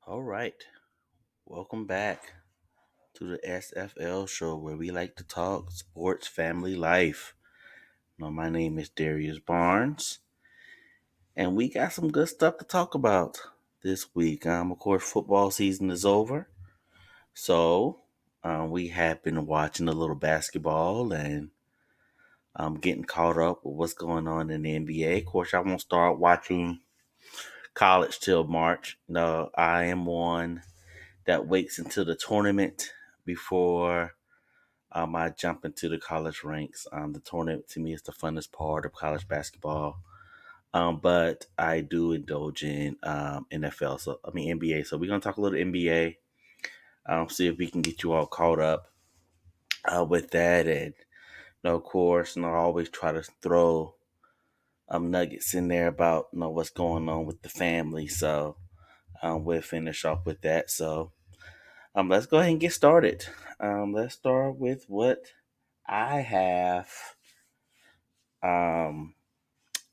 All right. Welcome back to the SFL show where we like to talk sports, family, life. My name is Darius Barnes, and we got some good stuff to talk about this week. Of course, football season is over, so we have been watching a little basketball and getting caught up with what's going on in the NBA. Of course, I won't start watching college till March. No, I am one that waits until the tournament before I jump into the college ranks. The tournament to me is the funnest part of college basketball. But I do indulge in NFL, NBA. So we're gonna talk a little NBA. See if we can get you all caught up with that, and of course, I always try to throw nuggets in there about what's going on with the family. So we'll finish off with that. So let's go ahead and get started. Let's start with what I have um,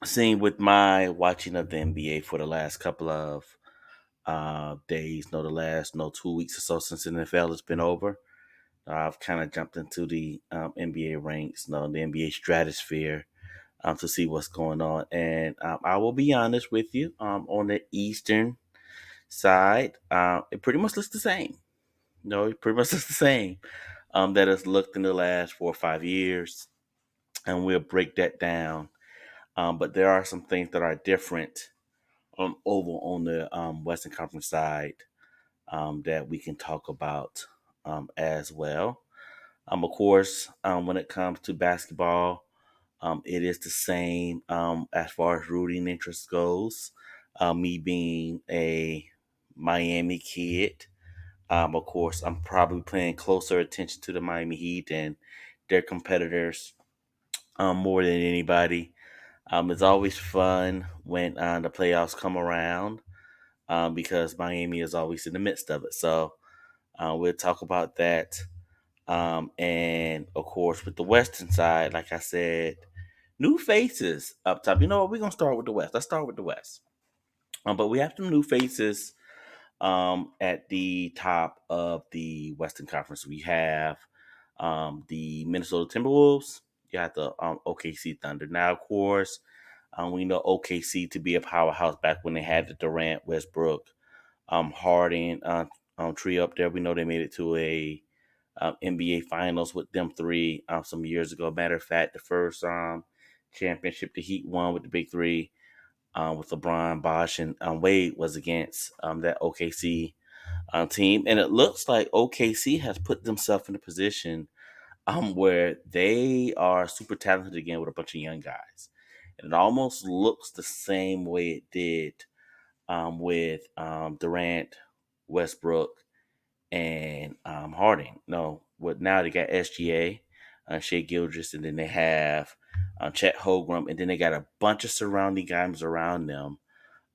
seen with my watching of the NBA for the last couple of days, no, the last 2 weeks or so since the NFL has been over. I've kind of jumped into the NBA ranks, the NBA stratosphere, to see what's going on. And I will be honest with you, on the Eastern side, it pretty much looks the same. No, it pretty much looks the same that has looked in the last 4 or 5 years, and we'll break that down. But there are some things that are different over on the Western Conference side that we can talk about as well. Of course, when it comes to basketball, it is the same as far as rooting interest goes. Me being a Miami kid, of course, I'm probably paying closer attention to the Miami Heat and their competitors more than anybody. It's always fun when the playoffs come around because Miami is always in the midst of it. So we'll talk about that. And of course, with the Western side, like I said, new faces up top. You know what? We're going to start with the West. Let's start with the West. But we have some new faces at the top of the Western Conference. We have the Minnesota Timberwolves. You have the OKC Thunder. Now, of course, we know OKC to be a powerhouse back when they had the Durant, Westbrook, Harden trio up there. We know they made it to a NBA Finals with them three some years ago. Matter of fact, the first championship the Heat won with the Big Three with LeBron, Bosh, and Wade was against that OKC team. And it looks like OKC has put themselves in a position where they are super talented again with a bunch of young guys. And it almost looks the same way it did with Durant, Westbrook, and Harding. No, what now they got SGA, Shea Gildress, and then they have Chet Holmgren, and then they got a bunch of surrounding guys around them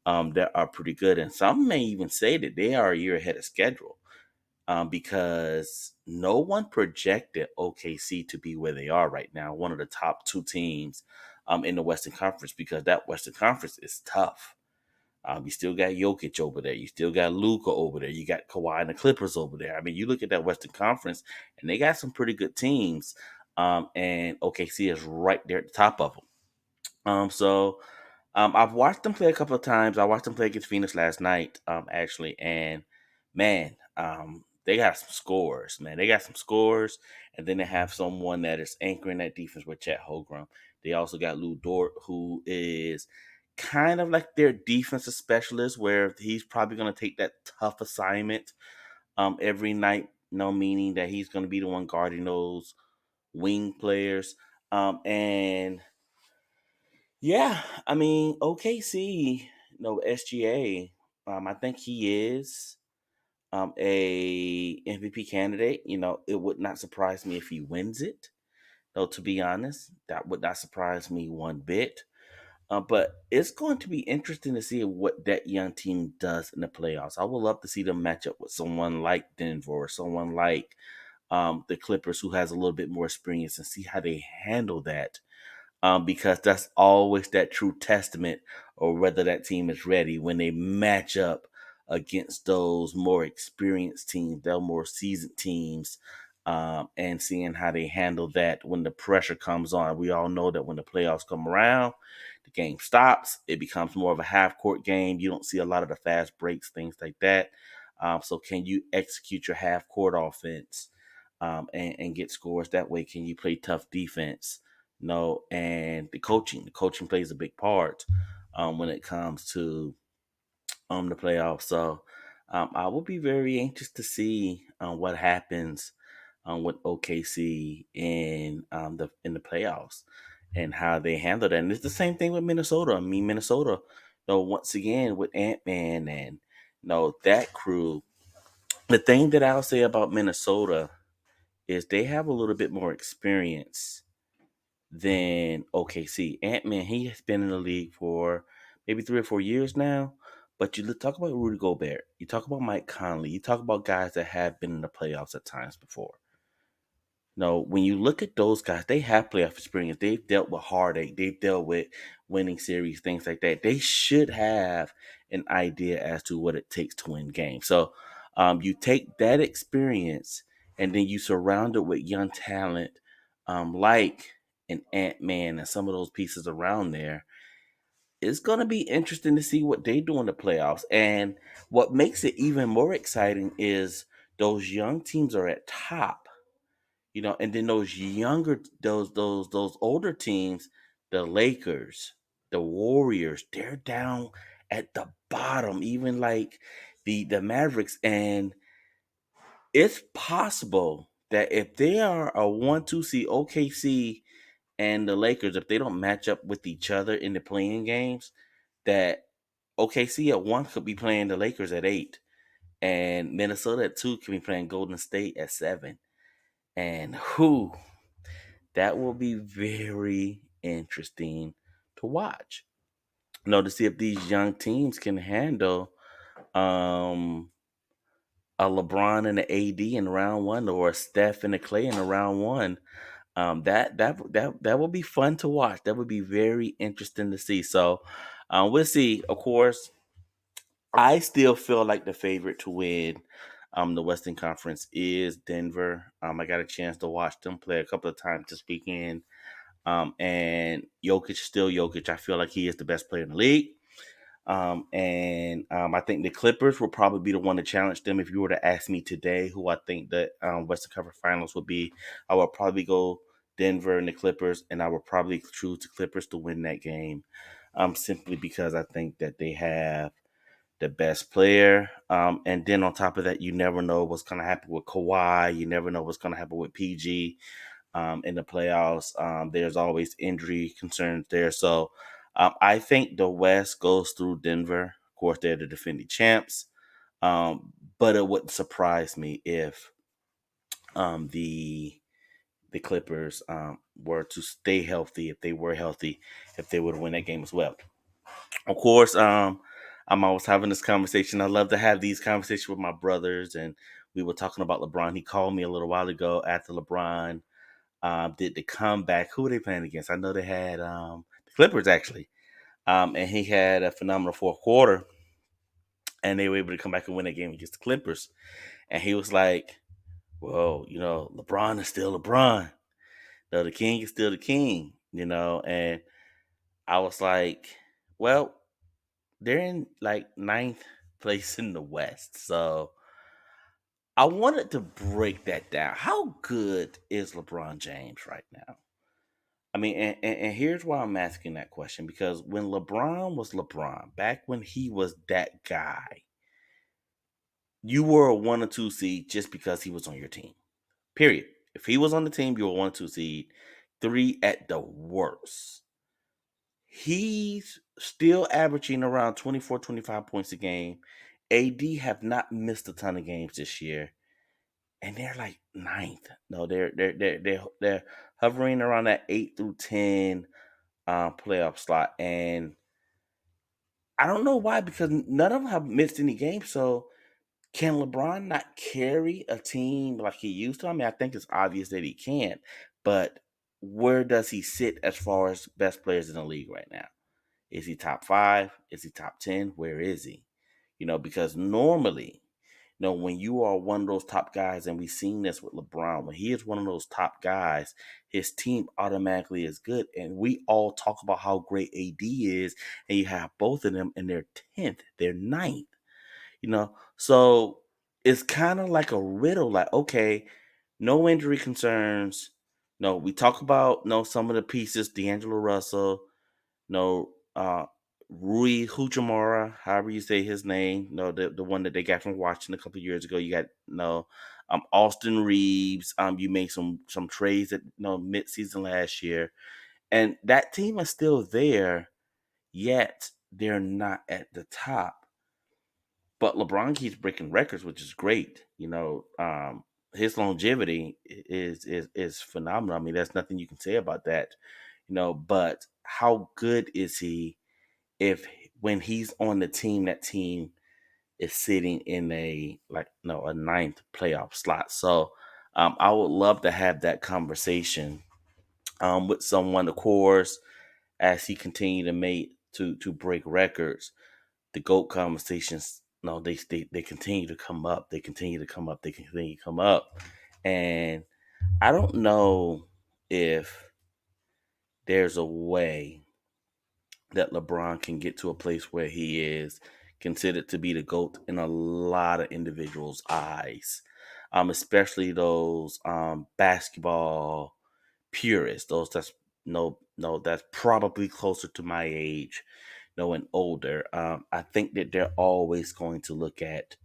that are pretty good. And some may even say that they are a year ahead of schedule because no one projected OKC to be where they are right now, one of the top two teams in the Western Conference, because that Western Conference is tough. You still got Jokic over there. You still got Luca over there. You got Kawhi and the Clippers over there. I mean, you look at that Western Conference, and they got some pretty good teams. And OKC is right there at the top of them. I've watched them play a couple of times. I watched them play against Phoenix last night, actually, and man, they got some scores. Man, they got some scores, and then they have someone that is anchoring that defense with Chet Holmgren. They also got Lou Dort, who is kind of like their defensive specialist, where he's probably going to take that tough assignment every night. No, meaning that he's going to be the one guarding those wing players. And yeah, I mean, OKC, SGA, I think he is a MVP candidate. It would not surprise me if he wins it. Though, to be honest, that would not surprise me one bit. But it's going to be interesting to see what that young team does in the playoffs. I would love to see them match up with someone like Denver or someone like the Clippers, who has a little bit more experience, and see how they handle that because that's always that true testament or whether that team is ready when they match up against those more experienced teams, those more seasoned teams, and seeing how they handle that when the pressure comes on. We all know that when the playoffs come around, the game stops. It becomes more of a half court game. You don't see a lot of the fast breaks, things like that. So, can you execute your half court offense and get scores that way? Can you play tough defense? No, and the coaching plays a big part when it comes to the playoffs. So I will be very anxious to see what happens with OKC in the playoffs and how they handle that. And it's the same thing with Minnesota. I mean, Minnesota, once again with Ant Man and that crew. The thing that I'll say about Minnesota is they have a little bit more experience than OKC. Ant Man, he has been in the league for maybe 3 or 4 years now. But you talk about Rudy Gobert, you talk about Mike Conley, you talk about guys that have been in the playoffs at times before. No, when you look at those guys, they have playoff experience. They've dealt with heartache. They've dealt with winning series, things like that. They should have an idea as to what it takes to win games. So you take that experience and then you surround it with young talent like an Ant Man and some of those pieces around there. It's going to be interesting to see what they do in the playoffs. And what makes it even more exciting is those young teams are at top, and then those younger, those older teams, the Lakers, the Warriors, they're down at the bottom, even like the Mavericks. And it's possible that if they are a 1-2 seed, OKC and the Lakers, if they don't match up with each other in the playing games, that OKC at 1 could be playing the Lakers at 8, and Minnesota at 2 could be playing Golden State at 7. And who that will be very interesting to watch. To see if these young teams can handle um, a LeBron and an AD in round one, or a Steph and a Clay in round one. That will be fun to watch. That would be very interesting to see. So we'll see. Of course, I still feel like the favorite to win the Western Conference is Denver. I got a chance to watch them play a couple of times this weekend. And Jokic, still Jokic. I feel like he is the best player in the league. And I think the Clippers will probably be the one to challenge them. If you were to ask me today who I think that Western Conference Finals would be, I would probably go Denver and the Clippers, and I would probably choose the Clippers to win that game, simply because I think that they have the best player. And then on top of that, you never know what's going to happen with Kawhi. You never know what's going to happen with PG in the playoffs. There's always injury concerns there. So I think the West goes through Denver. Of course, they're the defending champs. But it wouldn't surprise me if the Clippers were to stay healthy, if they were healthy, if they would win that game as well. Of course, I'm always having this conversation. I love to have these conversations with my brothers, and we were talking about LeBron. He called me a little while ago after LeBron did the comeback. Who were they playing against? I know they had the Clippers, actually. And he had a phenomenal fourth quarter, and they were able to come back and win that game against the Clippers. And he was like, well, LeBron is still LeBron. The king is still the king, and I was like, well, they're in like ninth place in the West. So I wanted to break that down. How good is LeBron James right now? I mean, and here's why I'm asking that question, because when LeBron was LeBron, back when he was that guy, you were a 1 or 2 seed just because he was on your team. Period. If he was on the team, you were 1 or 2 seed, 3 at the worst. He's still averaging around 24, 25 points a game. AD have not missed a ton of games this year, and they're like ninth. No, they're hovering around that 8 through 10 playoff slot, and I don't know why, because none of them have missed any games. So can LeBron not carry a team like he used to? I mean, I think it's obvious that he can, but where does he sit as far as best players in the league right now? Is he top 5? Is he top 10? Where is he? because normally, when you are one of those top guys, and we've seen this with LeBron, when he is one of those top guys, his team automatically is good. And we all talk about how great AD is, and you have both of them, and they're 10th, they're ninth. So it's kind of like a riddle. Like, okay, no injury concerns. No, we talk about some of the pieces, D'Angelo Russell, no Rui Hachimura, however you say his name, the one that they got from Washington a couple of years ago. You got Austin Reeves. You made some trades at mid season last year, and that team is still there, yet they're not at the top. But LeBron keeps breaking records, which is great. His longevity is phenomenal. I mean, there's nothing you can say about that. But how good is he if when he's on the team, that team is sitting in a ninth playoff slot? So I would love to have that conversation with someone, of course, as he continue to make to break records. The GOAT conversations, no, they continue to come up. They continue to come up. They continue to come up. And I don't know if there's a way that LeBron can get to a place where he is considered to be the GOAT in a lot of individuals' eyes, especially those basketball purists, those that's probably closer to my age, and older. I think that they're always going to look at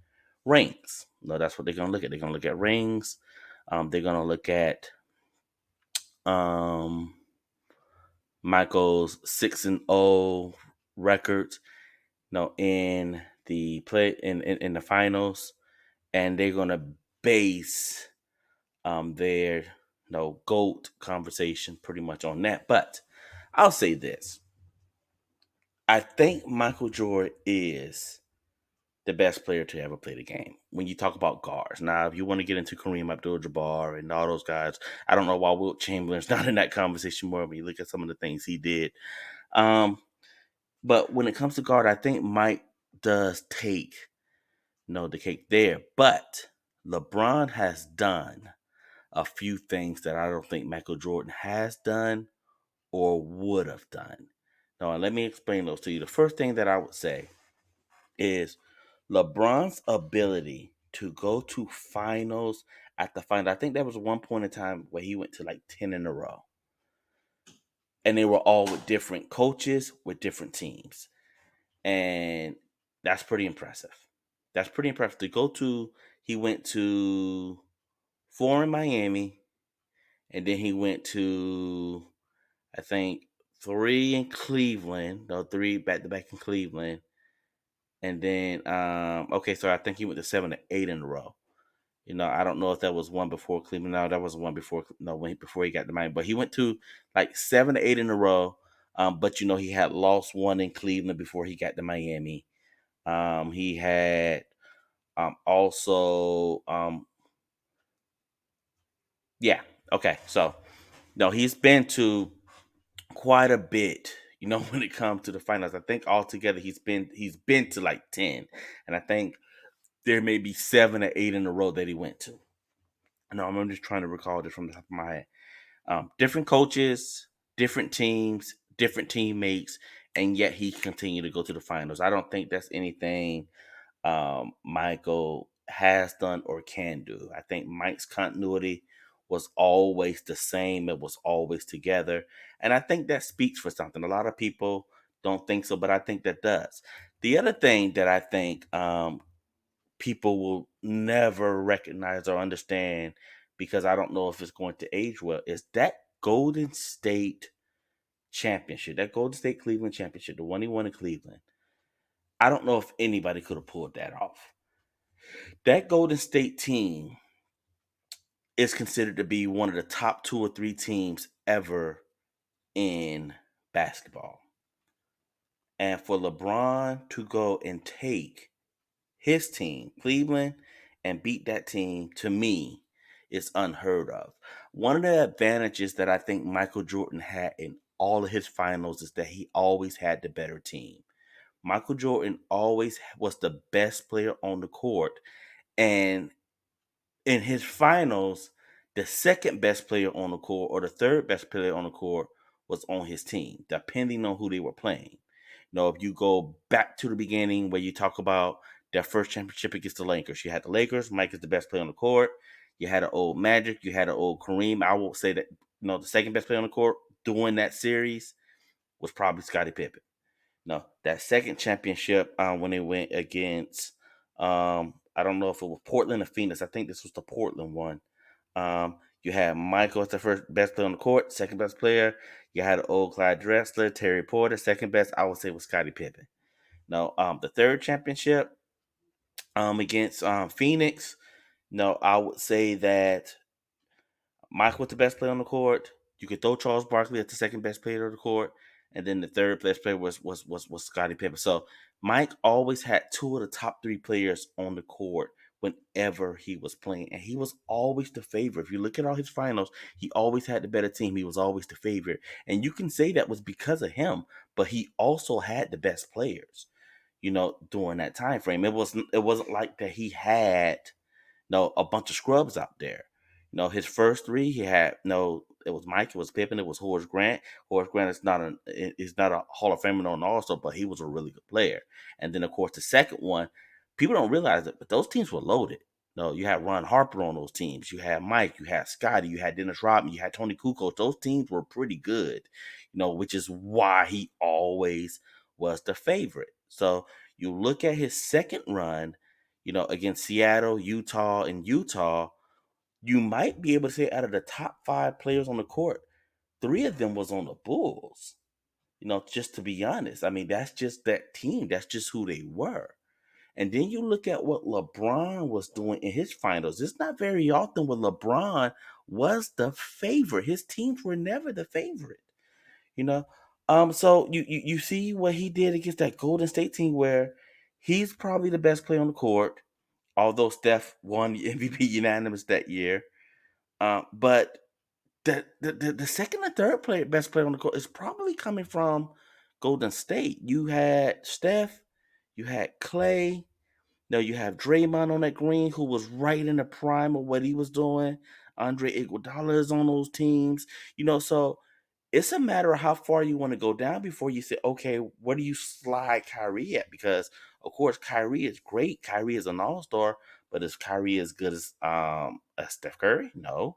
rings. No, that's what they're going to look at. They're going to look at rings. They're going to look at um, Michael's 6-0 records, in the play in the finals, and they're going to base their GOAT conversation pretty much on that. But I'll say this: I think Michael Jordan is the best player to ever play the game. When you talk about guards, now if you want to get into Kareem Abdul-Jabbar and all those guys, I don't know why Wilt Chamberlain's not in that conversation more. When you look at some of the things he did, but when it comes to guard, I think Mike does take the cake there. But LeBron has done a few things that I don't think Michael Jordan has done or would have done. Now, let me explain those to you. The first thing that I would say is LeBron's ability to go to finals at the final. I think there was one point in time where he went to like 10 in a row. And they were all with different coaches, with different teams. And that's pretty impressive. That's pretty impressive. He went to 4 in Miami, and then he went to, I think, 3 in Cleveland. No, 3 back to back in Cleveland. And then, okay, so I think he went to 7 to 8 in a row. I don't know if that was one before Cleveland. No, that was one before. No, before he got to Miami. But he went to like 7 to 8 in a row. But he had lost one in Cleveland before he got to Miami. He had also, yeah, okay. So no, he's been to quite a bit. When it comes to the finals, I think altogether he's been to like 10, and I think there may be 7 or 8 in a row that he went to. No, I'm just trying to recall this from the top of my head. Different coaches, different teams, different teammates, and yet he continued to go to the finals. I don't think that's anything Michael has done or can do. I think Mike's continuity was always the same. It was always together. And I think that speaks for something. A lot of people don't think so, but I think that does. The other thing that I think people will never recognize or understand, because I don't know if it's going to age well, is that Golden State championship, that Golden State Cleveland championship, the one he won in Cleveland. I don't know if anybody could have pulled that off. That Golden State team is considered to be one of the top 2 or 3 teams ever in basketball. And for LeBron to go and take his team, Cleveland, and beat that team, to me, is unheard of. One of the advantages that I think Michael Jordan had in all of his finals is that he always had the better team. Michael Jordan always was the best player on the court. And in his finals, the second best player on the court or the third best player on the court was on his team, depending on who they were playing. If you go back to the beginning where you talk about their first championship against the Lakers, you had the Lakers. Mike is the best player on the court. You had an old Magic. You had an old Kareem. I will say that the second best player on the court during that series was probably Scottie Pippen. No, that second championship when they went against I don't know if it was Portland or Phoenix. I think this was the Portland one. You had Michael as the first best player on the court, second best player. You had old Clyde Drexler, Terry Porter, second best. I would say was Scottie Pippen. No, the third championship against Phoenix. No, I would say that Mike was the best player on the court. You could throw Charles Barkley as the second best player on the court, and then the third best player was Scottie Pippen. So Mike always had two of the top three players on the court whenever he was playing, and he was always the favorite. If you look at all his finals, he always had the better team. He was always the favorite, and you can say that was because of him, but he also had the best players. During that time frame, it wasn't like that he had a bunch of scrubs out there. His first three, he had it was Mike, it was Pippen, it was Horace Grant. Horace Grant is not a Hall of Famer on also, but he was a really good player. And then of course the second one, people don't realize it, but those teams were loaded. No, you had Ron Harper on those teams. You had Mike, you had Scotty, you had Dennis Rodman, you had Tony Kukoc. Those teams were pretty good, which is why he always was the favorite. So you look at his second run, against Seattle, Utah, and Utah, you might be able to say out of the top five players on the court, three of them was on the Bulls. Just to be honest, I mean, that's just that team. That's just who they were. And then you look at what LeBron was doing in his finals. It's not very often when LeBron was the favorite. His teams were never the favorite. You know, so you see what he did against that Golden State team, where he's probably the best player on the court, although Steph won the MVP unanimous that year. But the second and third best player on the court is probably coming from Golden State. You had Steph, you had Clay. Now you have Draymond on that green, who was right in the prime of what he was doing. Andre Iguodala is on those teams. So it's a matter of how far you want to go down before you say, okay, where do you slide Kyrie at? Because of course Kyrie is great. Kyrie is an all-star, but is Kyrie as good as Steph Curry? No.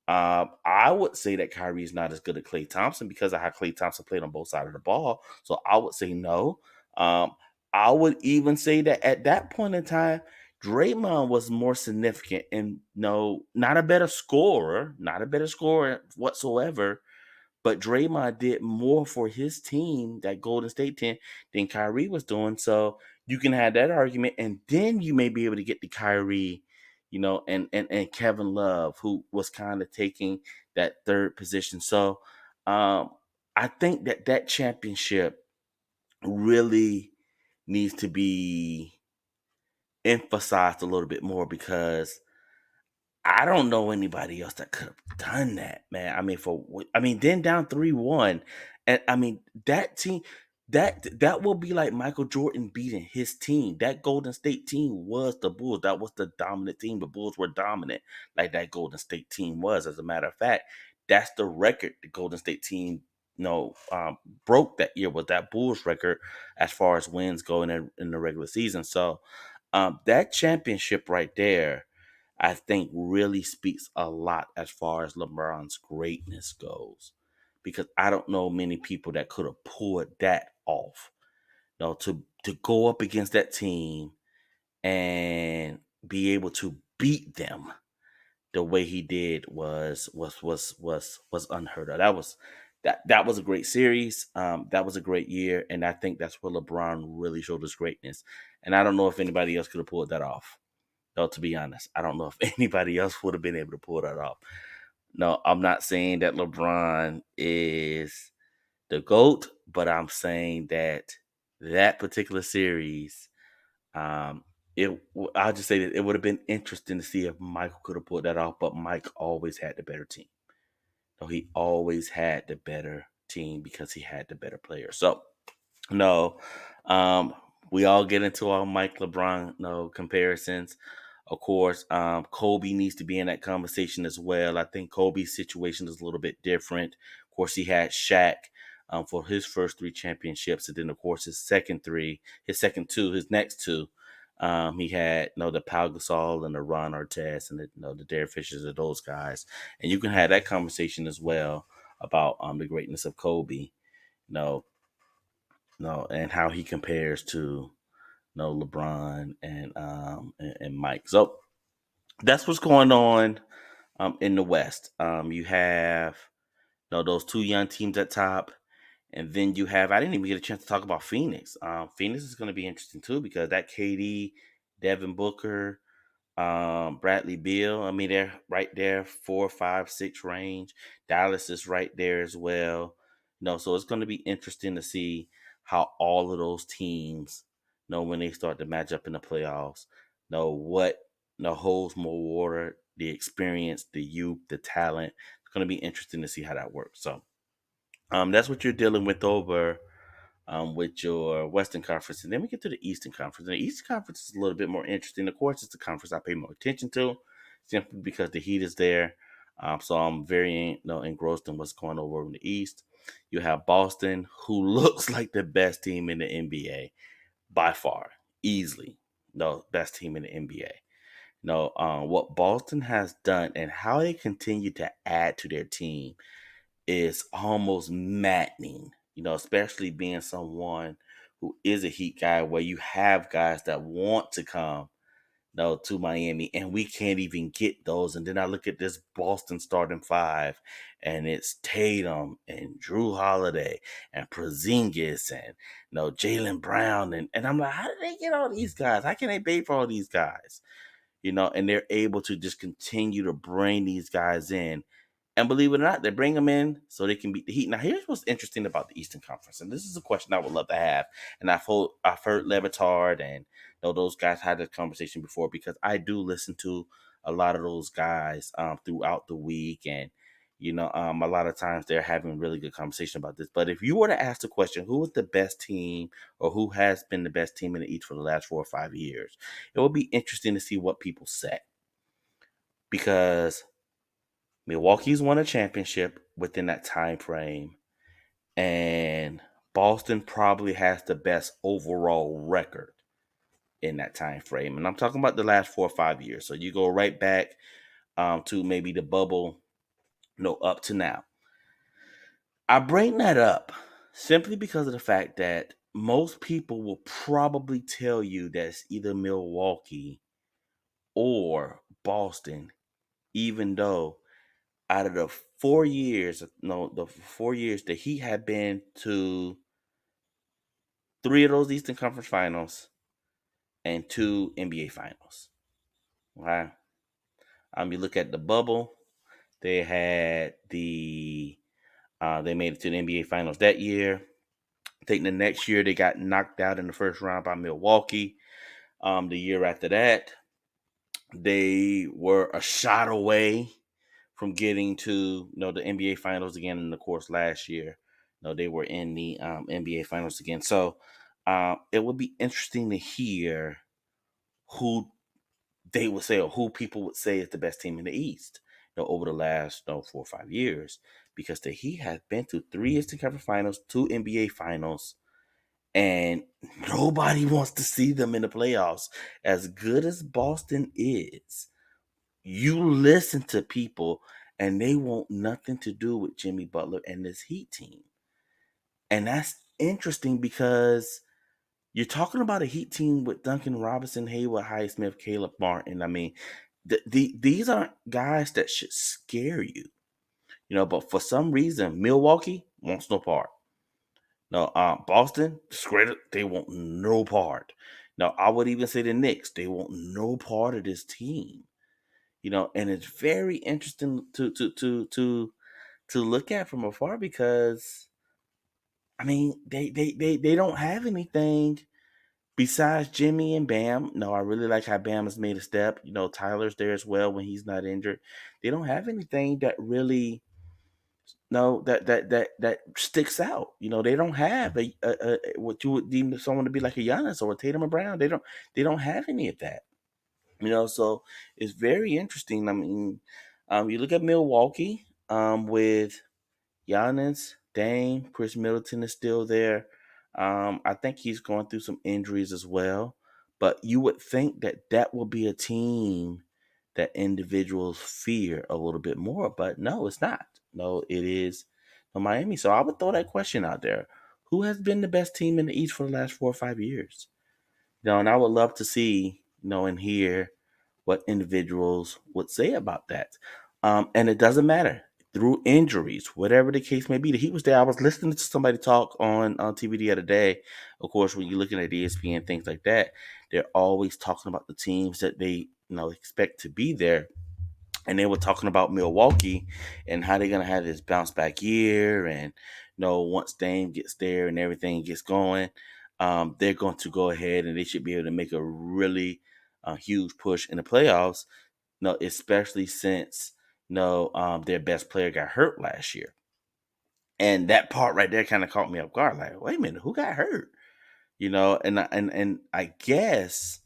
I would say that Kyrie is not as good as Klay Thompson because of how Klay Thompson played on both sides of the ball. So I would say no. Um, I would even say that at that point in time, Draymond was more significant and no, not a better scorer whatsoever, but Draymond did more for his team, that Golden State team, than Kyrie was doing. So you can have that argument, and then you may be able to get the Kyrie, and Kevin Love, who was kind of taking that third position. So um, I think that championship really needs to be emphasized a little bit more because I don't know anybody else that could have done that, man. Then down 3-1, and I mean that team, that will be like Michael Jordan beating his team. That Golden State team was the Bulls. That was the dominant team. The Bulls were dominant, like that Golden State team was. As a matter of fact, that's the record the Golden State team, broke that year, with that Bulls record as far as wins go in the regular season. So, that championship right there, I think really speaks a lot as far as LeBron's greatness goes. Because I don't know many people that could have pulled that off. To go up against that team and be able to beat them the way he did was unheard of. That was a great series. That was a great year, and I think that's where LeBron really showed his greatness. And I don't know if anybody else could have pulled that off. No, to be honest, I don't know if anybody else would have been able to pull that off. No, I'm not saying that LeBron is the GOAT, but I'm saying that particular series, um, I'll just say that it would have been interesting to see if Michael could have pulled that off, but Mike always had the better team. No, he always had the better team because he had the better player. So, no, Um, we all get into our Mike LeBron comparisons. Of course, Kobe needs to be in that conversation as well. I think Kobe's situation is a little bit different. Of course, he had Shaq for his first three championships, and then of course his second two, his next two. He had the Pau Gasol and the Ron Artest and the Derek Fishers of those guys, and you can have that conversation as well about the greatness of Kobe. And how he compares to LeBron and Mike. So that's what's going on in the West. You have those two young teams at top, and then you have I didn't even get a chance to talk about Phoenix. Phoenix is going to be interesting too because that KD, Devin Booker, Bradley Beal. I mean, they're right there, 4, 5, 6 range. Dallas is right there as well. So it's going to be interesting to see how all of those teams when they start to match up in the playoffs. Know what holds more water, the experience, the youth, the talent. It's going to be interesting to see how that works. So that's what you're dealing with your Western Conference. And then we get to the Eastern Conference. And the Eastern Conference is a little bit more interesting. Of course, it's the conference I pay more attention to simply because the Heat is there. So I'm very engrossed in what's going on over in the East. You have Boston, who looks like the best team in the NBA by far, easily. No, best team in the NBA. What Boston has done and how they continue to add to their team is almost maddening, especially being someone who is a Heat guy where you have guys that want to come to Miami and we can't even get those. And then I look at this Boston starting five and it's Tatum and Drew Holiday and Porzingis and Jalen Brown and I'm like, how did they get all these guys? How can they pay for all these guys? And they're able to just continue to bring these guys in. And believe it or not, they bring them in so they can beat the Heat. Now, here's what's interesting about the Eastern Conference, and this is a question I would love to have. And I've heard Levitard and those guys had this conversation before because I do listen to a lot of those guys throughout the week, and a lot of times they're having really good conversation about this. But if you were to ask the question, who is the best team or who has been the best team in the East for the last 4 or 5 years, it would be interesting to see what people say because Milwaukee's won a championship within that time frame, and Boston probably has the best overall record in that time frame. And I'm talking about the last 4 or 5 years. So you go right back to maybe the bubble, up to now. I bring that up simply because of the fact that most people will probably tell you that it's either Milwaukee or Boston, even though out of the 4 years, no, the 4 years that he had been to 3 of those Eastern Conference Finals and 2 NBA Finals. Okay, you look at the bubble; they had they made it to the NBA Finals that year. I think the next year they got knocked out in the first round by Milwaukee. The year after that, they were a shot away from getting to the NBA Finals again. And of course, last year, they were in the NBA Finals again. So it would be interesting to hear who they would say or who people would say is the best team in the East. Over the last 4 or 5 years, because the Heat has been to 3 Eastern Conference Finals, 2 NBA Finals, and nobody wants to see them in the playoffs. As good as Boston is, you listen to people and they want nothing to do with Jimmy Butler and this Heat team. And that's interesting because you're talking about a Heat team with Duncan Robinson, Hayward Highsmith, Caleb Martin. I mean, these aren't guys that should scare you, but for some reason, Milwaukee wants no part. No, Boston, they want no part. Now, I would even say the Knicks, they want no part of this team. And it's very interesting to look at from afar because I mean they don't have anything besides Jimmy and Bam. No, I really like how Bam has made a step. Tyler's there as well when he's not injured. They don't have anything that really no, that sticks out. They don't have what you would deem someone to be like a Giannis or a Tatum or Brown. They don't have any of that. So it's very interesting. I mean, you look at Milwaukee, with Giannis, Dame, Chris Middleton is still there. I think he's going through some injuries as well. But you would think that that will be a team that individuals fear a little bit more, but no, it's not. No, it is Miami. So I would throw that question out there: Who has been the best team in the East for the last 4 or 5 years? And I would love to see, and hear what individuals would say about that. And it doesn't matter through injuries, whatever the case may be. The Heat was there. I was listening to somebody talk on TV the other day. Of course, when you're looking at ESPN, things like that, they're always talking about the teams that they expect to be there, and they were talking about Milwaukee and how they're gonna have this bounce back year, and once Dame gets there and everything gets going, they're going to go ahead and they should be able to make a really huge push in the playoffs. Especially since their best player got hurt last year, and that part right there kind of caught me off guard. Like, wait a minute, who got hurt? And I guess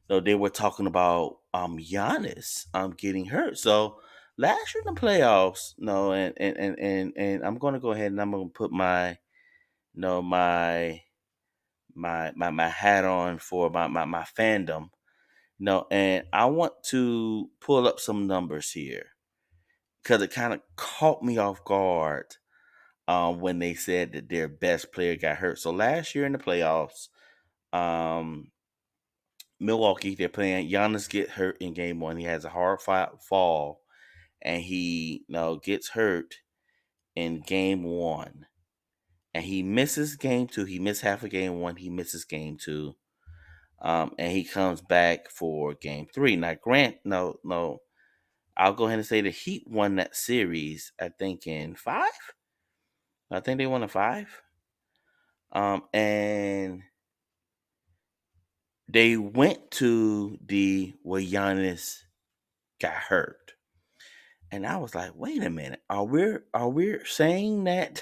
though they were talking about Giannis getting hurt. So last year in the playoffs, no, and I'm gonna go ahead and I'm gonna put my no my hat on for my fandom. No, and I want to pull up some numbers here because it kind of caught me off guard when they said that their best player got hurt. So last year in the playoffs, um, Milwaukee, they're playing. Giannis get hurt in game one. He has a hard fall, and he gets hurt in game one, and he misses game two. He missed half of game one. He misses game two, and he comes back for game three. Now, no, I'll go ahead and say the Heat won that series. I think in five. I think they won a five. And they went to the where Giannis got hurt. And I was like, wait a minute, are we saying that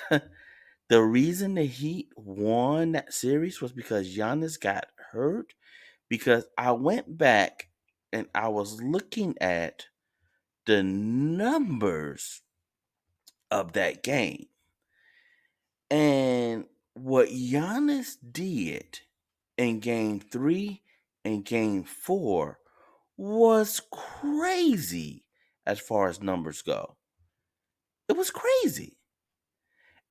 the reason the Heat won that series was because Giannis got hurt? Because I went back and I was looking at the numbers of that game. And what Giannis did in game three and game four was crazy as far as numbers go. It was crazy.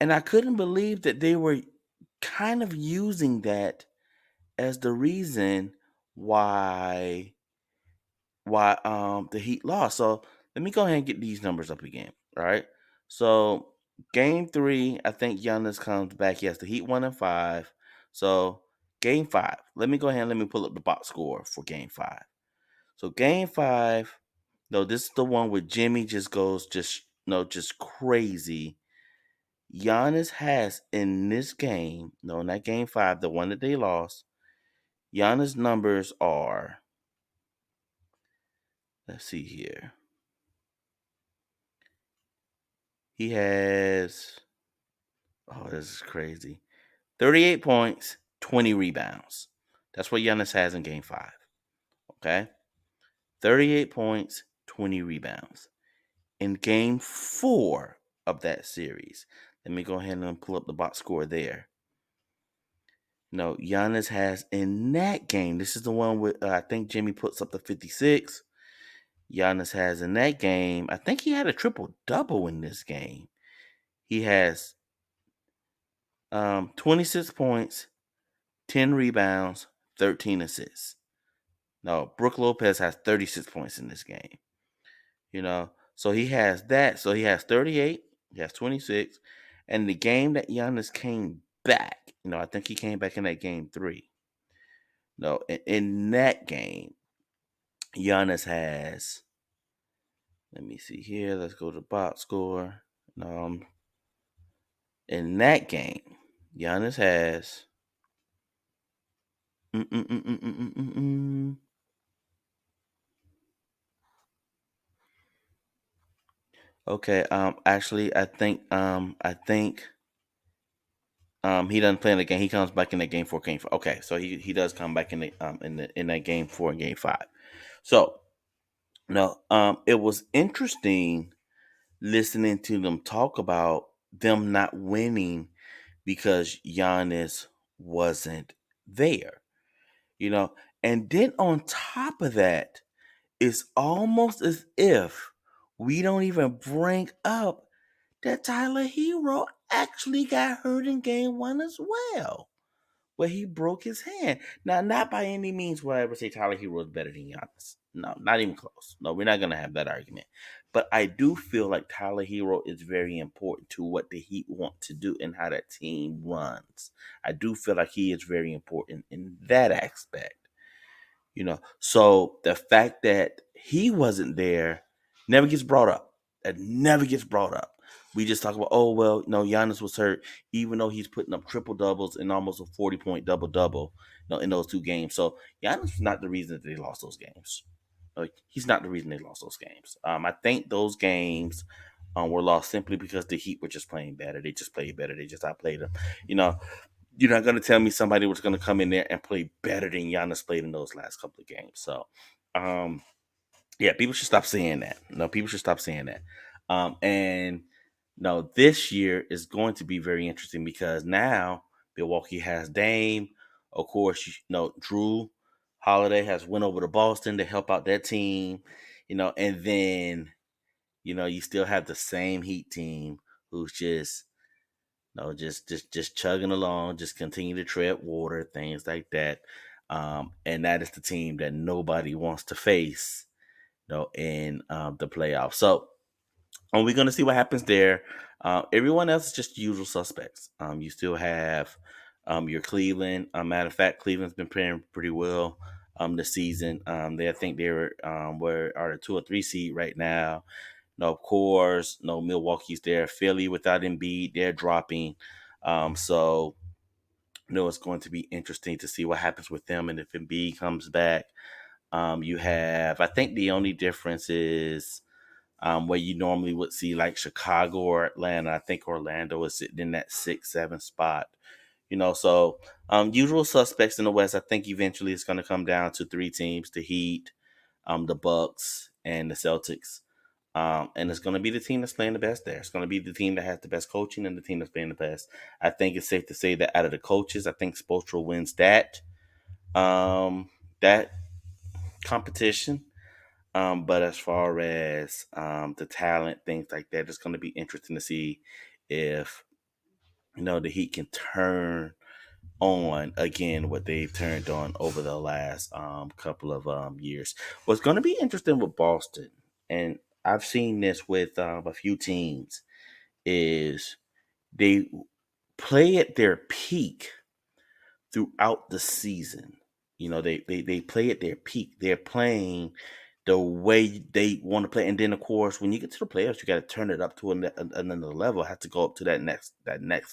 And I couldn't believe that they were kind of using that as the reason why the Heat lost. So let me go ahead and get these numbers up again. All right. So game three, I think Giannis comes back. Yes, the Heat 1-5. So game five. Let me go ahead and let me pull up the box score for game five. So game five, no, this is the one where Jimmy just goes just crazy. Giannis has in this game, no, not game five, the one that they lost. Giannis' numbers are, let's see here. He has, oh, this is crazy. 38 points, 20 rebounds. That's what Giannis has in game five. Okay? 38 points, 20 rebounds. In game four of that series, let me go ahead and pull up the box score there. No, Giannis has in that game, this is the one with, I think Jimmy puts up the 56. Giannis has in that game, I think he had a triple double in this game. He has 26 points, 10 rebounds, 13 assists. No, Brook Lopez has 36 points in this game. So he has that. So he has 38, he has 26. And the game that Giannis came back, I think he came back in that game three. No, in that game, Giannis has, let me see here. Let's go to box score. In that game, Giannis has mm, mm, mm, mm, mm, mm, mm, mm. Okay. Actually, I think he doesn't play in the game. He comes back in the game 4, game 5. Okay, so he does come back in that game 4 and game 5. So no, it was interesting listening to them talk about them not winning because Giannis wasn't there. You know, and then on top of that, it's almost as if we don't even bring up that Tyler Hero actually got hurt in game 1 as well, where he broke his hand. Now, not by any means will I ever say Tyler Hero is better than Giannis. No, not even close. No, we're not going to have that argument. But I do feel like Tyler Hero is very important to what the Heat want to do and how that team runs. I do feel like he is very important in that aspect. So the fact that he wasn't there never gets brought up. It never gets brought up. We just talk about, oh well, no, Giannis was hurt, even though he's putting up triple doubles and almost a 40-point double double, in those 2 games. So Giannis was not the reason that they lost those games. Like, he's not the reason they lost those games. I think those games were lost simply because the Heat were just playing better. They just played better. They just outplayed them. You know, you're not going to tell me somebody was going to come in there and play better than Giannis played in those last couple of games. So, um, yeah, people should stop saying that. No, people should stop saying that. And no, this year is going to be very interesting because now Milwaukee has Dame. Of course, Drew Holiday has went over to Boston to help out that team. And then you still have the same Heat team who's just no, just chugging along, just continue to tread water, things like that. And that is the team that nobody wants to face, in the playoffs. So we're going to see what happens there. Everyone else is just usual suspects. You still have your Cleveland. Matter of fact, Cleveland's been playing pretty well this season. I think they are the 2 or 3 seed right now. No, of course, no Milwaukee's there. Philly without Embiid, they're dropping. So it's going to be interesting to see what happens with them and if Embiid comes back. You have, I think the only difference is where you normally would see like Chicago or Atlanta. I think Orlando is sitting in that 6, 7 spot. So usual suspects in the West. I think eventually it's going to come down to 3 teams: the Heat, the Bucks, and the Celtics. And it's going to be the team that's playing the best there. It's going to be the team that has the best coaching and the team that's playing the best. I think it's safe to say that out of the coaches, I think Spoelstra wins that competition. But as far as the talent, things like that, it's going to be interesting to see if the Heat can turn on again what they've turned on over the last couple of years. What's going to be interesting with Boston, and I've seen this with a few teams, is they play at their peak throughout the season. They play at their peak. They're playing the way they want to play, and then of course, when you get to the playoffs, you got to turn it up to another level. Have to go up to that next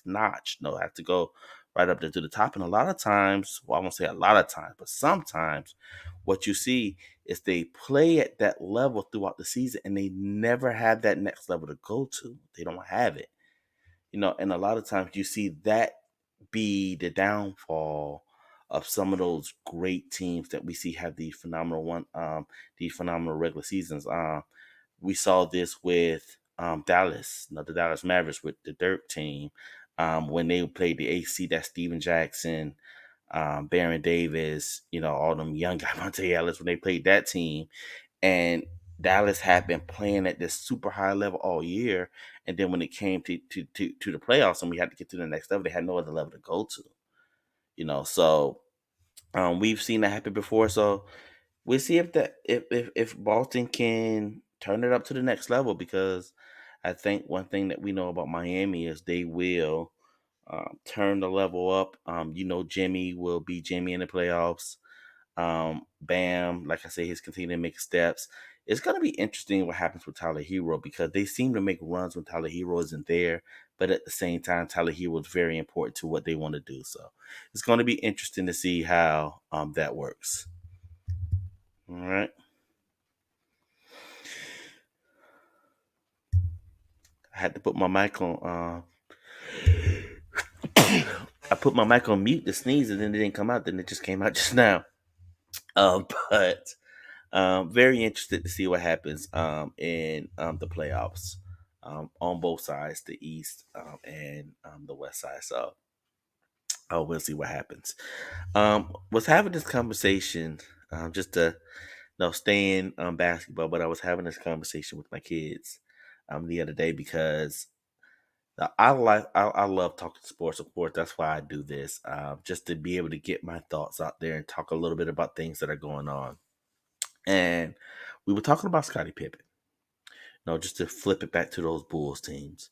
notch. No, have to go right up there to the top. And a lot of times, well, I won't say a lot of times, but sometimes, what you see is they play at that level throughout the season, and they never have that next level to go to. They don't have it. And a lot of times you see that be the downfall of some of those great teams that we see have these phenomenal regular seasons. We saw this with Dallas, the Dallas Mavericks with the Dirk team, when they played the AC. That Steven Jackson, Baron Davis, all them young guys, Monte Ellis, when they played that team, and Dallas had been playing at this super high level all year, and then when it came to the playoffs and we had to get to the next level, they had no other level to go to. So we've seen that happen before. So we'll see if Boston can turn it up to the next level, because I think one thing that we know about Miami is they will turn the level up. Jimmy will be Jimmy in the playoffs. Bam, like I say, he's continuing to make steps. It's going to be interesting what happens with Tyler Hero, because they seem to make runs when Tyler Hero isn't there, but at the same time, Tyler Hero is very important to what they want to do. So it's going to be interesting to see how that works. All right. had to put my mic on. I put my mic on mute to sneeze, and then it didn't come out. Then it just came out just now. But very interested to see what happens in the playoffs on both sides, the East and the West side. So we'll see what happens. Was having this conversation just to stay in basketball, but I was having this conversation with my kids the other day because I love talking sports. Of course, that's why I do this, just to be able to get my thoughts out there and talk a little bit about things that are going on. And we were talking about Scottie Pippen. Just to flip it back to those Bulls teams.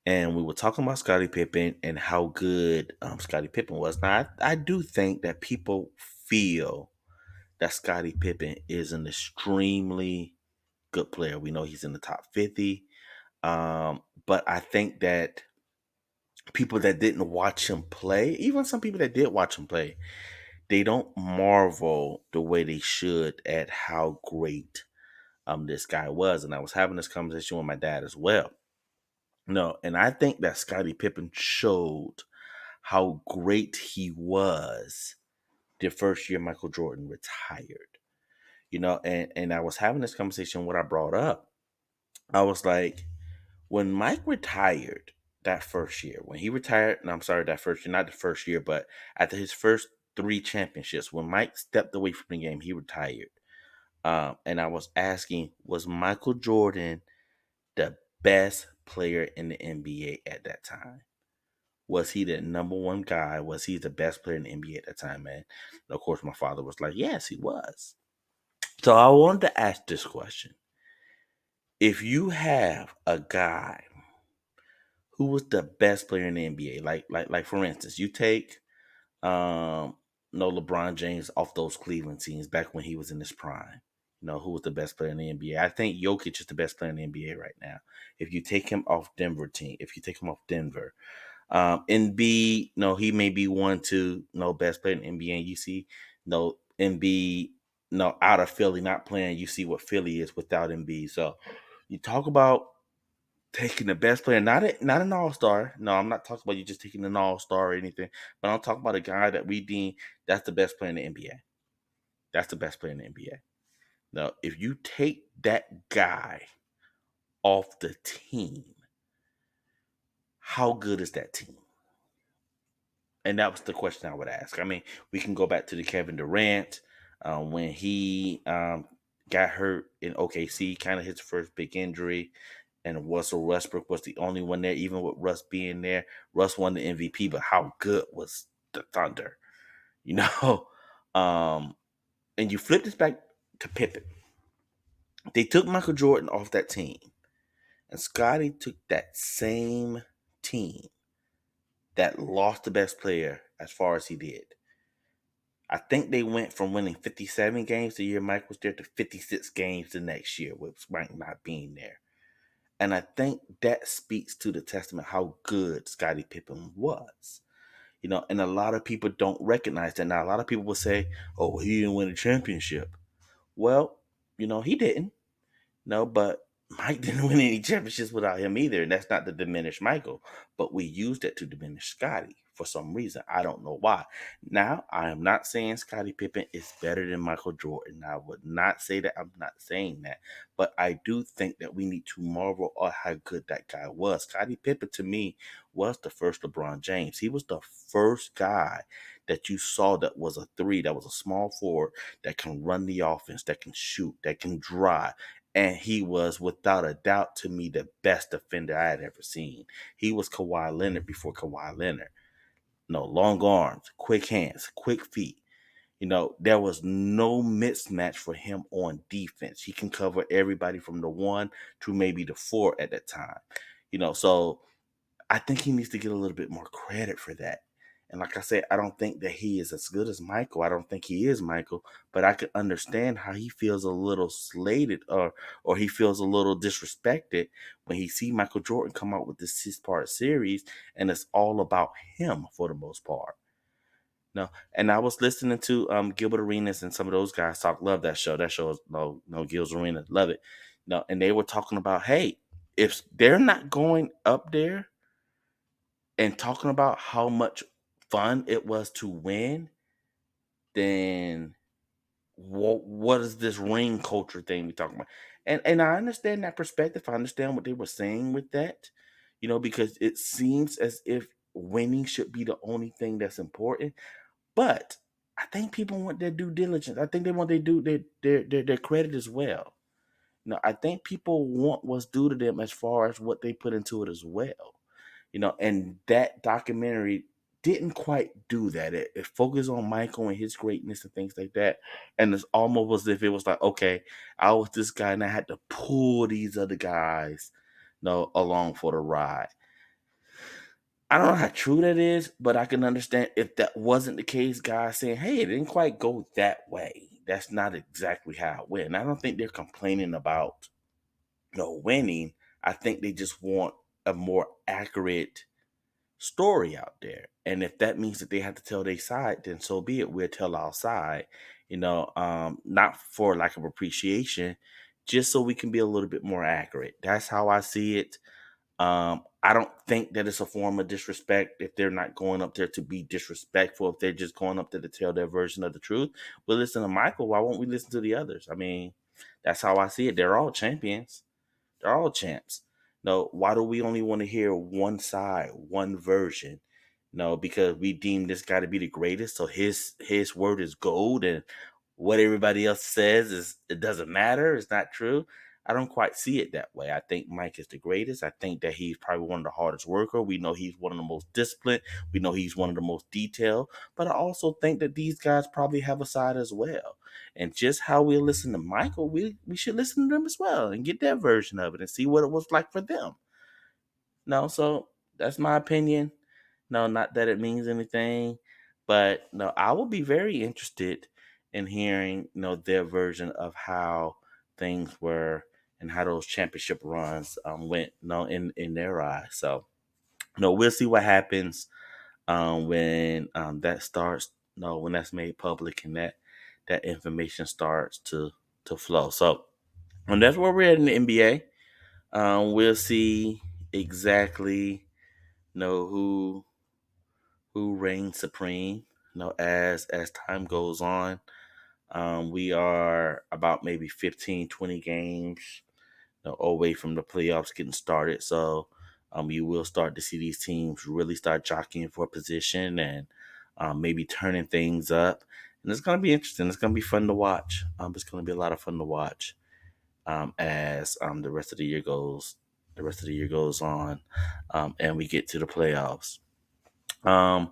And we were talking about Scottie Pippen and how good Scottie Pippen was. Now, I do think that people feel that Scottie Pippen is an extremely good player. We know he's in the top 50. But I think that people that didn't watch him play, even some people that did watch him play, they don't marvel the way they should at how great this guy was. And I was having this conversation with my dad as well. No, and I think that Scottie Pippen showed how great he was the first year Michael Jordan retired. And I was having this conversation, what I brought up. I was like, when Mike retired that first year, when he retired, and I'm sorry, that first year, not the first year, but after his first three championships, when Mike stepped away from the game, he retired. And I was asking, was Michael Jordan the best player in the NBA at that time? Was he the number one guy? Was he the best player in the NBA at that time, man? And of course, my father was like, yes, he was. So I wanted to ask this question. If you have a guy who was the best player in the NBA, like for instance, you take LeBron James off those Cleveland teams back when he was in his prime. Who was the best player in the NBA? I think Jokic is the best player in the NBA right now. If you take him off Denver, Embiid, he may be one to best player in the NBA. And you see, Embiid, out of Philly, not playing. You see what Philly is without Embiid. So you talk about taking the best player, not an all star. No, I'm not talking about you just taking an all star or anything. But I'm talking about a guy that we deem that's the best player in the NBA. That's the best player in the NBA. Now, if you take that guy off the team, how good is that team? And that was the question I would ask. I mean, we can go back to the Kevin Durant when he got hurt in OKC, kind of his first big injury, and Russell Westbrook was the only one there. Even with Russ being there, Russ won the MVP. But how good was the Thunder? You know, um, and you flip this back to Pippen. They took Michael Jordan off that team, and Scotty took that same team that lost the best player as far as he did. I think they went from winning 57 games the year Mike was there to 56 games the next year with Mike not being there. And I think that speaks to the testament how good Scottie Pippen was. And a lot of people don't recognize that. Now, a lot of people will say, oh, he didn't win a championship. Well, he didn't. No, but Mike didn't win any championships without him either, and that's not to diminish Michael. But we used it to diminish Scotty for some reason. I don't know why. Now, I am not saying Scottie Pippen is better than Michael Jordan. I would not say that. I'm not saying that. But I do think that we need to marvel at how good that guy was. Scottie Pippen, to me, was the first LeBron James. He was the first guy that you saw that was a three, that was a small forward, that can run the offense, that can shoot, that can drive. And he was, without a doubt, to me, the best defender I had ever seen. He was Kawhi Leonard before Kawhi Leonard. Long arms, quick hands, quick feet. There was no mismatch for him on defense. He can cover everybody from the one to maybe the four at that time. So I think he needs to get a little bit more credit for that. And like I said, I don't think that he is as good as Michael. I don't think he is Michael, but I could understand how he feels a little slated or he feels a little disrespected when he see Michael Jordan come out with this 6-part series and it's all about him for the most part. No, and I was listening to Gilbert Arenas and some of those guys talk. Love that show. That show is no Gil's Arenas. Love it. No, and they were talking about, hey, if they're not going up there and talking about how much fun it was to win, then what is this ring culture thing we talking about? And I understand that perspective. I understand what they were saying with that, because it seems as if winning should be the only thing that's important. But I think people want their due diligence. I think they want their credit as well. I think people want what's due to them as far as what they put into it as well. And that documentary didn't quite do that. It focused on Michael and his greatness and things like that. And it's almost as if it was like, okay, I was this guy and I had to pull these other guys, along for the ride. I don't know how true that is, but I can understand if that wasn't the case, guys saying, hey, it didn't quite go that way. That's not exactly how it went. And I don't think they're complaining about winning. I think they just want a more accurate story out there. And if that means that they have to tell their side, then so be it. We'll tell our side, not for lack of appreciation, just so we can be a little bit more accurate. That's how I see it. I don't think that it's a form of disrespect if they're not going up there to be disrespectful. If they're just going up there to tell their version of the truth, we'll listen to Michael. Why won't we listen to the others? I mean, that's how I see it. They're all champions. They're all champs. No, why do we only want to hear one side, one version? No, because we deem this guy to be the greatest, so his word is gold, and what everybody else says is it doesn't matter. It's not true. I don't quite see it that way. I think Mike is the greatest. I think that he's probably one of the hardest worker. We know he's one of the most disciplined. We know he's one of the most detailed. But I also think that these guys probably have a side as well. And just how we listen to Michael, we should listen to them as well and get their version of it and see what it was like for them. No, so that's my opinion. No, not that it means anything, but no, I will be very interested in hearing, their version of how things were and how those championship runs went, in their eyes. So, we'll see what happens when that starts. No, when that's made public and that information starts to flow. So, and that's where we're at in the NBA. We'll see exactly who reigns supreme. As time goes on, we are about maybe 15, 20 games away from the playoffs getting started. So you will start to see these teams really start jockeying for position and maybe turning things up. And it's going to be interesting. It's going to be fun to watch. It's going to be a lot of fun to watch as the rest of the year goes. The rest of the year goes on, and we get to the playoffs. Of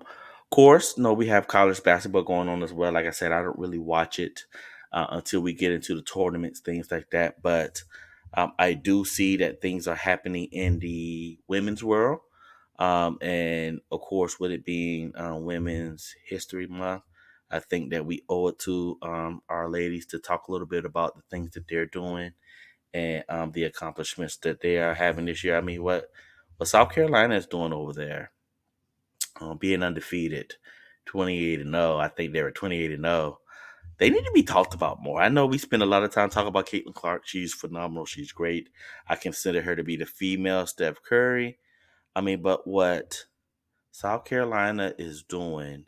course, no, we have college basketball going on as well. Like I said, I don't really watch it until we get into the tournaments, things like that. But I do see that things are happening in the women's world. And of course, with it being Women's History Month, I think that we owe it to our ladies to talk a little bit about the things that they're doing and the accomplishments that they are having this year. I mean, what South Carolina is doing over there, being undefeated, 28-0. I think they were 28-0. They need to be talked about more. I know we spend a lot of time talking about Caitlin Clark. She's phenomenal. She's great. I consider her to be the female Steph Curry. I mean, but what South Carolina is doing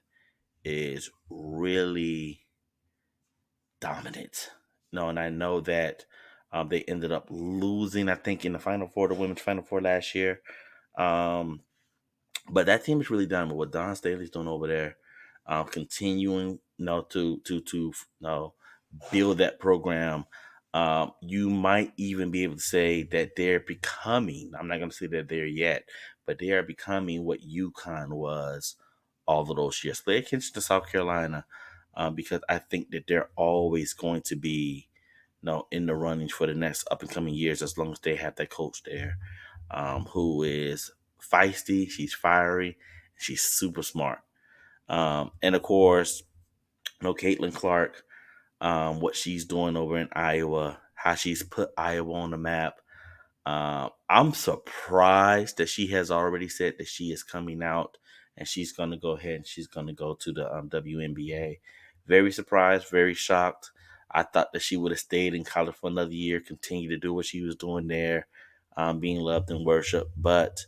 is really dominant. No, and I know that they ended up losing, I think, in the Final Four, the women's Final Four last year. Um, But that team is really done. But what Don Staley's doing over there, continuing, to build that program. You might even be able to say that they're becoming. I'm not going to say that they're yet, but they are becoming what UConn was all of those years. Pay attention to South Carolina, because I think that they're always going to be, in the running for the next up and coming years as long as they have that coach there, who is feisty, she's fiery, she's super smart. And of course, Caitlin Clark, what she's doing over in Iowa, how she's put Iowa on the map. I'm surprised that she has already said that she is coming out and she's going to go ahead and she's going to go to the WNBA. Very surprised, very shocked. I thought that she would have stayed in college for another year, continue to do what she was doing there. being loved and worshipped. But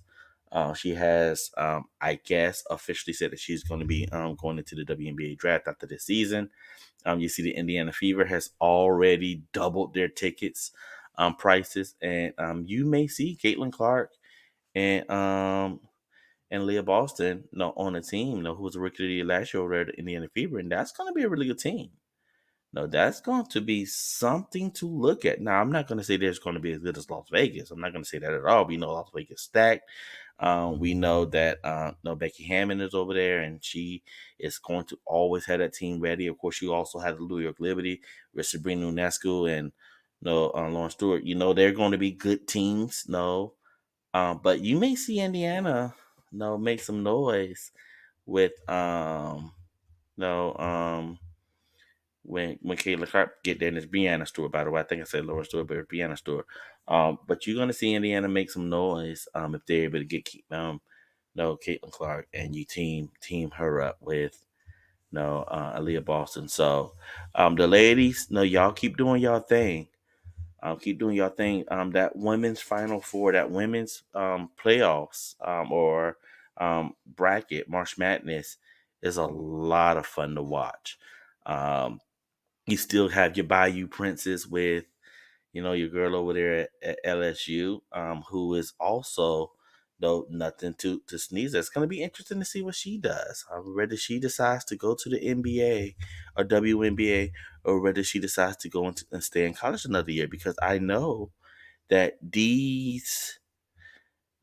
she has, I guess, officially said that she's going to be going into the WNBA draft after this season. You see, the Indiana Fever has already doubled their tickets prices, and you may see Caitlin Clark and Leah Boston, on the team, who was a rookie of the year last year over at the Indiana Fever, and that's going to be a really good team. No, that's going to be something to look at. Now, I'm not going to say there's going to be as good as Las Vegas. I'm not going to say that at all. We know Las Vegas stacked. We know that Becky Hammond is over there, and she is going to always have that team ready. Of course, you also have the New York Liberty with Sabrina Ionescu and Lauren Stewart. They're going to be good teams. No, but you may see Indiana, make some noise with no when Caitlin Clark get there, and it's Brianna Stewart, by the way. I think I said Laura Stewart, but it's Brianna Stewart. But you're gonna see Indiana make some noise if they're able to get Caitlin Clark, and you team her up with Aaliyah Boston. So the ladies, y'all keep doing y'all thing. Keep doing your thing. That women's Final Four, that women's playoffs, or bracket, March Madness, is a lot of fun to watch. Um, you still have your Bayou Princess with, your girl over there at LSU, who is also, nothing to sneeze at. It's going to be interesting to see what she does. Whether she decides to go to the NBA or WNBA, or whether she decides to go and stay in college another year, because I know that these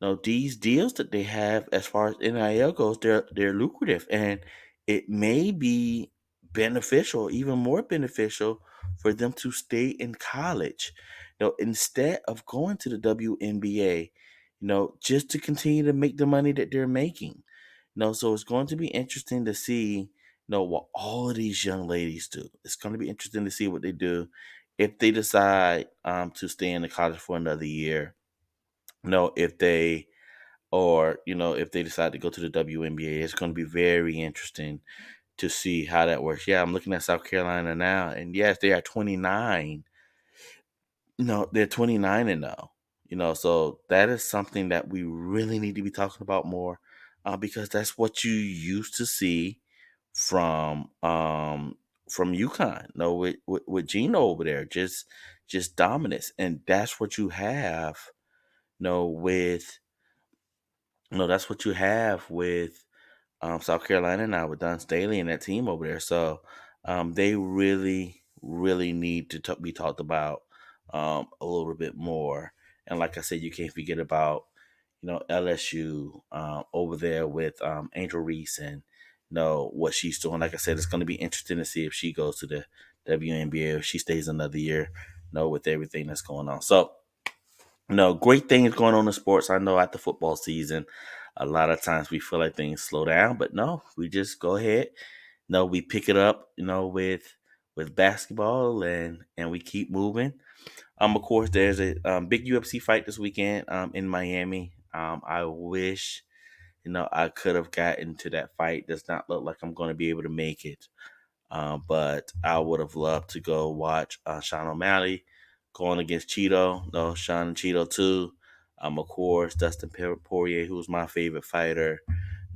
deals that they have as far as NIL goes, they're lucrative, and it may be beneficial, even more beneficial, for them to stay in college. Instead of going to the WNBA, just to continue to make the money that they're making. So it's going to be interesting to see, what all of these young ladies do. It's going to be interesting to see what they do if they decide to stay in the college for another year. If they or if they decide to go to the WNBA, it's going to be very interesting to see how that works. Yeah, I'm looking at South Carolina now, and yes, they are 29. They're 29 and now. So that is something that we really need to be talking about more, because that's what you used to see from UConn. With Gino over there, just dominance, and that's what you have. With that's what you have with South Carolina now, with Don Staley and that team over there. So they really, really need to be talked about a little bit more. And like I said, you can't forget about LSU over there with Angel Reese, and what she's doing. Like I said, it's going to be interesting to see if she goes to the WNBA, or if she stays another year. With everything that's going on. So great things going on in sports. I know after football season, a lot of times we feel like things slow down, but no, we just go ahead. We pick it up, with basketball, and we keep moving. Of course, there's a big UFC fight this weekend in Miami. I wish, I could have gotten to that fight. Does not look like I'm going to be able to make it. But I would have loved to go watch Sean O'Malley going against Cheeto. No, Sean and Cheeto too. Of course, Dustin Poirier, who's my favorite fighter,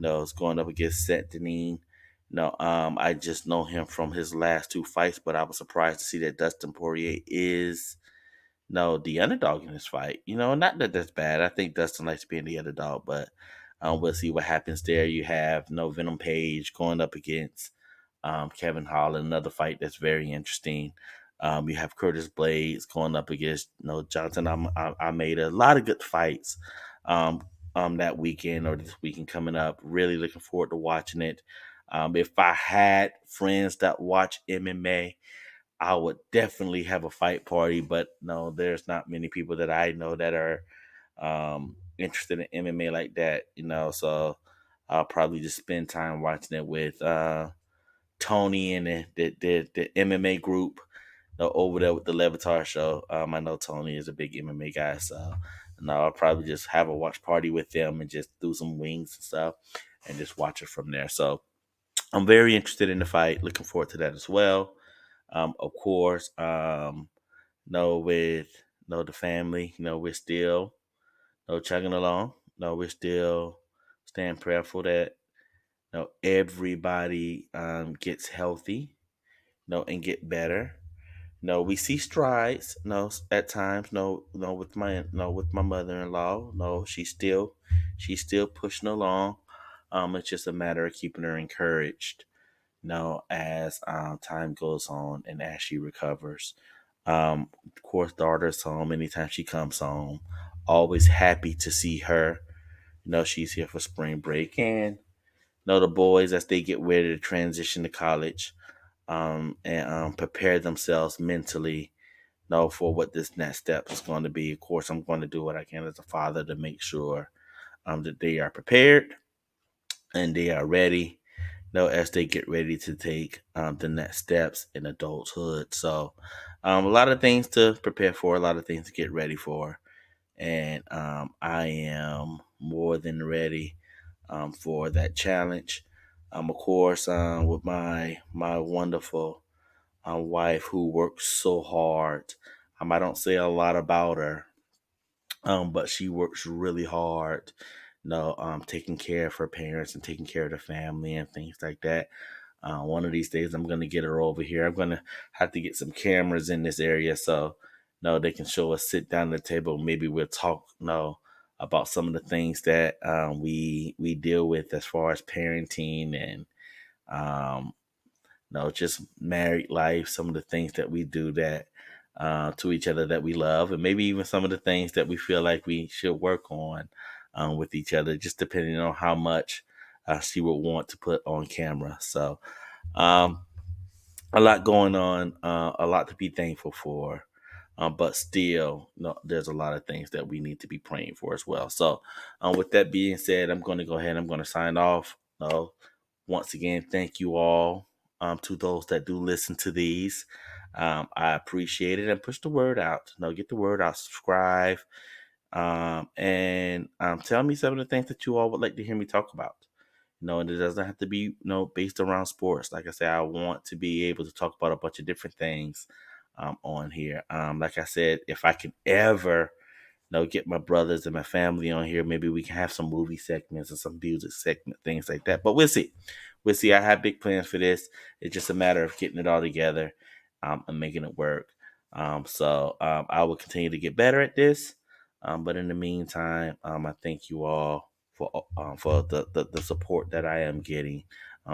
is going up against Seth Deneen. I just know him from his last two fights, but I was surprised to see that Dustin Poirier is the underdog in this fight. Not that that's bad. I think Dustin likes being the underdog, but we'll see what happens there. You have no Venom Page going up against Kevin Holland, another fight that's very interesting. You have Curtis Blades going up against Johnson. I made a lot of good fights that weekend, or this weekend coming up. Really looking forward to watching it. If I had friends that watch MMA, I would definitely have a fight party, but no, there's not many people that I know that are interested in MMA like that, so I'll probably just spend time watching it with Tony and the MMA group over there with the Levitar show. I know Tony is a big MMA guy, so I'll probably just have a watch party with them and just do some wings and stuff and just watch it from there. So I'm very interested in the fight. Looking forward to that as well. Of course, with the family, we're still No, chugging along. No, we're still staying prayerful that everybody gets healthy. No, and get better. No, we see strides. No, at times. No, no, with my mother-in-law. No, she's still pushing along. It's just a matter of keeping her encouraged. No, as time goes on and as she recovers. Of course, daughter's home. Anytime she comes home, always happy to see her. She's here for spring break, and the boys as they get ready to transition to college, and prepare themselves mentally, for what this next step is going to be. Of course, I'm going to do what I can as a father to make sure that they are prepared and they are ready, as they get ready to take the next steps in adulthood. So, a lot of things to prepare for, a lot of things to get ready for, and I am more than ready for that challenge. Of course, with my wonderful wife who works so hard. I don't say a lot about her, but she works really hard. Taking care of her parents and taking care of the family and things like that. One of these days, I'm gonna get her over here. I'm gonna have to get some cameras in this area so they can show us sit down at the table. Maybe we'll talk about some of the things that we deal with as far as parenting and um, just married life, some of the things that we do that to each other that we love, and maybe even some of the things that we feel like we should work on with each other, just depending on how much she would want to put on camera. So, um, a lot going on, a lot to be thankful for. But still, no, there's a lot of things that we need to be praying for as well. So, with that being said, I'm going to go ahead. I'm going to sign off. Once again, thank you all to those that do listen to these. I appreciate it and push the word out. Get the word out, subscribe, and tell me some of the things that you all would like to hear me talk about. And it doesn't have to be, based around sports. Like I said, I want to be able to talk about a bunch of different things on here. Like I said, if I can ever, get my brothers and my family on here, maybe we can have some movie segments or some music segment, things like that. But we'll see. We'll see. I have big plans for this. It's just a matter of getting it all together and making it work. So I will continue to get better at this. But in the meantime, I thank you all for the support that I am getting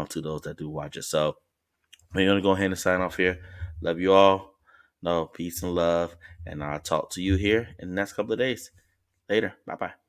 to those that do watch it. So we're gonna go ahead and sign off here. Love you all. No peace and love, and I'll talk to you here in the next couple of days. Later. Bye bye.